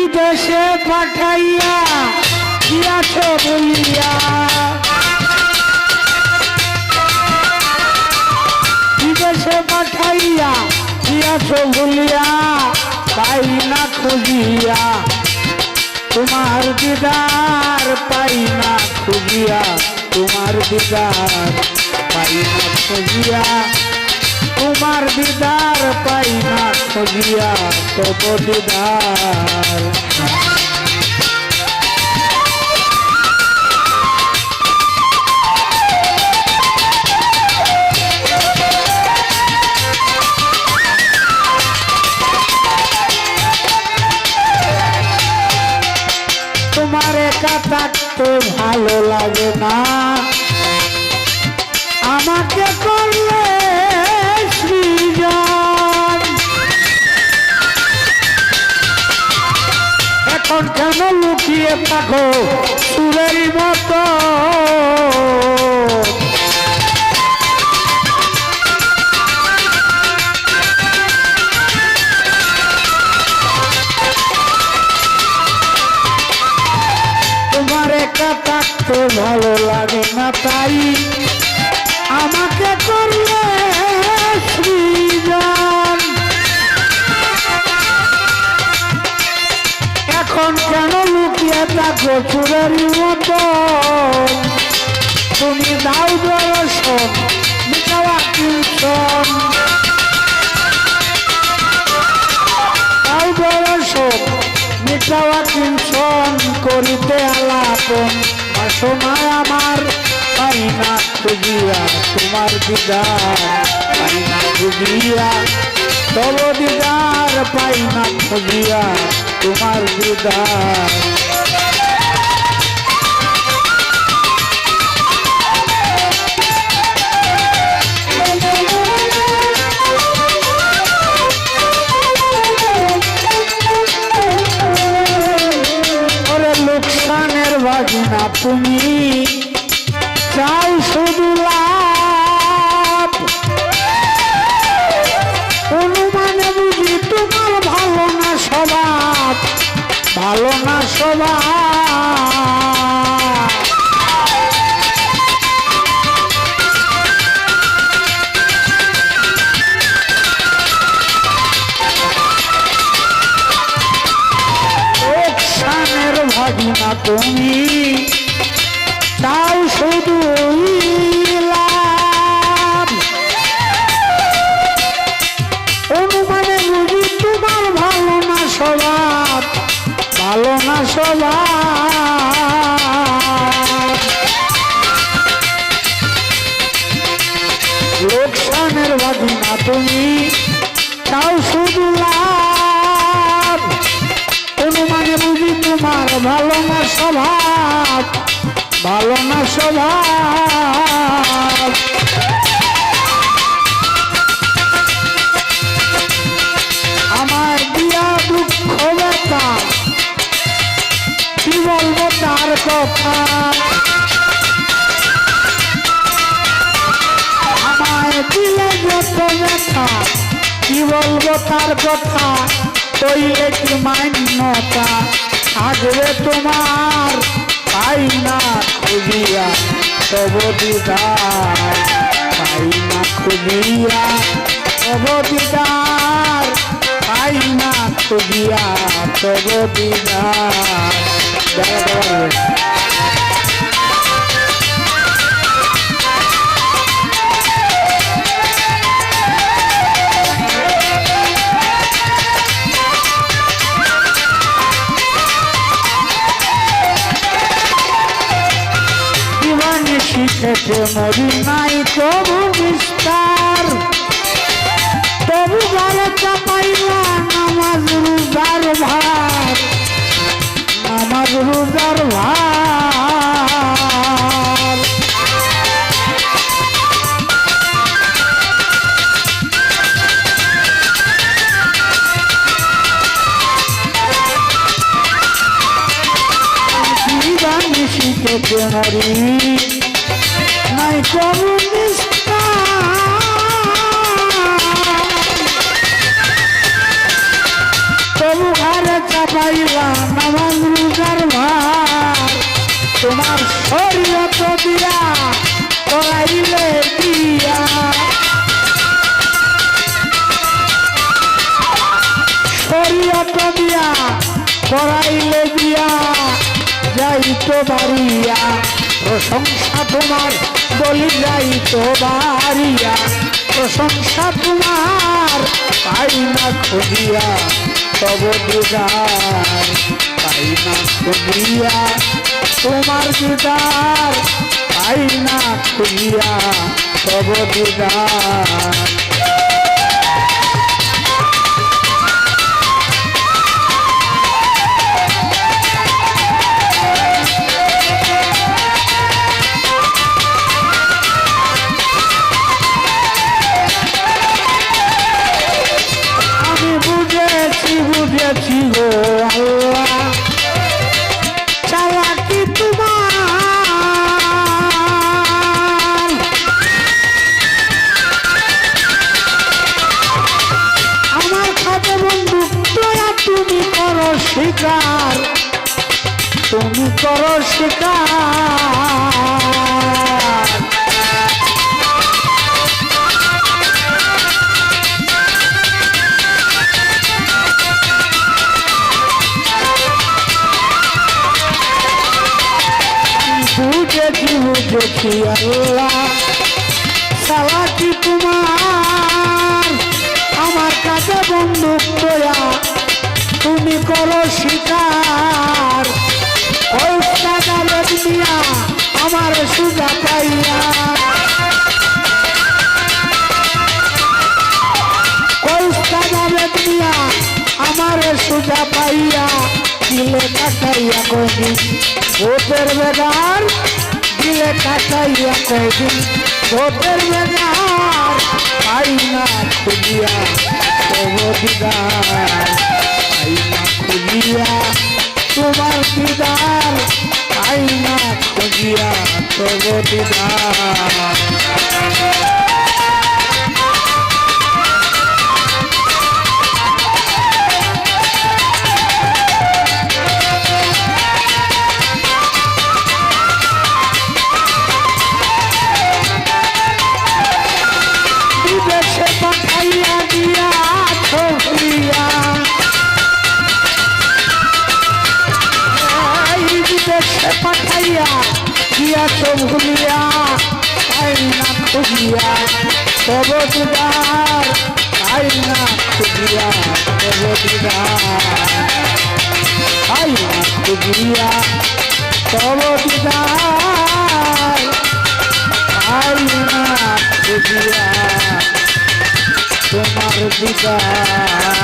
বিদেশে পাঠাইয়া দিয়াছ বলিয়া, বিদেশে পাঠাইয়া দিয়াছ বলিয়া, পাই না খুঁজিয়া তোমার দিদার, পাই না খুঁজিয়া তোমার দিদার, পাই না খুঁজিয়া তোমার দিদার, পাই না খুঁজিয়া তব দিদার। তোমার একা থাকতে ভালো লাগে না, আমাকে করলে সৃজন। এখন কেন লুকিয়ে থাকো সুরের মতো, তোমার একা থাকতে ভালো লাগে না, তাই আমাকে করলে সৃজন। এখন কেন লুকিয়ে থাকো চুরের মতো, তুমি দাও দর্শন মিটাওয়া কীর্তন, দাও দর্শন মিটাওয়া কীর্তন, করিতে আলাপন বাসনায় আমার, পাই না খুঁজিয়া তোমার দিদার, পাই না খুঁজিয়া তব দিদার, পাই না খুঁজিয়া তোমার দিদার। ওরে লোকসানের বাজনা তুমি চাই শুধু লাভ, অনুমানে বুঝি তোমার ভালো না স্বভাব, ভালো না স্বভাব। লোকসানের ভাগিনা তুমি চাও শুধু লাভ, অনুমানে বুঝি তোমার ভালো না স্বভাব, ভালো না স্বভাব। লোকসানের ভাগিনা তুমি চাও শুধু লাভ, অনুমানে বুঝি তোমার ভালো না স্বভাব, ভালো না স্বভাব। আমার দিয়া দুঃখ ব্যথা কি বলবো তার কথা, আমায় দিলে যত ব্যথা কি বলবো তার কথা, কইলে কি মান্যতা থাকবে তোমার, পাই না খুঁজিয়া তব দিদার, পাই না খুঁজিয়া তব দিদার, পাই না খুঁজিয়া তব দিদার। শিখেছে মরি নাই তবু বিস্তার, তবু ঘরে চাপাইলা নামাজ রোজার ভার, নামাজ রোজার ভার। শিখেছে মরি নাই তবু তবু ঘরে চাপাইলা পড়াইলে দিয়া যাইতো বাড়িয়া, প্রশংসা তোমার বলি যাইতো বাড়িয়া, প্রশংসা তোমার পাই না খুঁজিয়া, তব দিদার পাই না খুঁজিয়া, তোমার দিদার পাই না খুঁজিয়া, তব দিদার। বুঝেছি গো আল্লাহ চালাকি তোমার, আমার খাতে বন্দুক তোরা তুমি করো শিকার, তুমি করো শিকার। বুঝেছি আল্লাহ চালাকি তোমার, আমার কাছে বন্দুক তোয়া তুমি করো শিকার, ওই সাজালে দিয়া আমার সুজা পাইয়া, ওই সাজালে দিয়া আমার সুজা পাইয়া, দিলে কাটাইয়া কদিন ভোটের বেগার, দিলে কাটাইয়া কদিন ভোটের বেগার, পাই না খুঁজিয়া তব দিদার, পাই না খুঁজিয়া তোমার দিদার, পাই না খুঁজিয়া তব দিদার। পাঠাইয়া দিয়া ছড়িয়া, বিদেশে পাঠাইয়া দিয়াছ ভুলিয়া, পাই না খুঁজিয়া তব দিদার, পাই না খুঁজিয়া তব দিদার, পাই না খুঁজিয়া তব দিদার, পাই না খুঁজিয়া তোমার দিদার।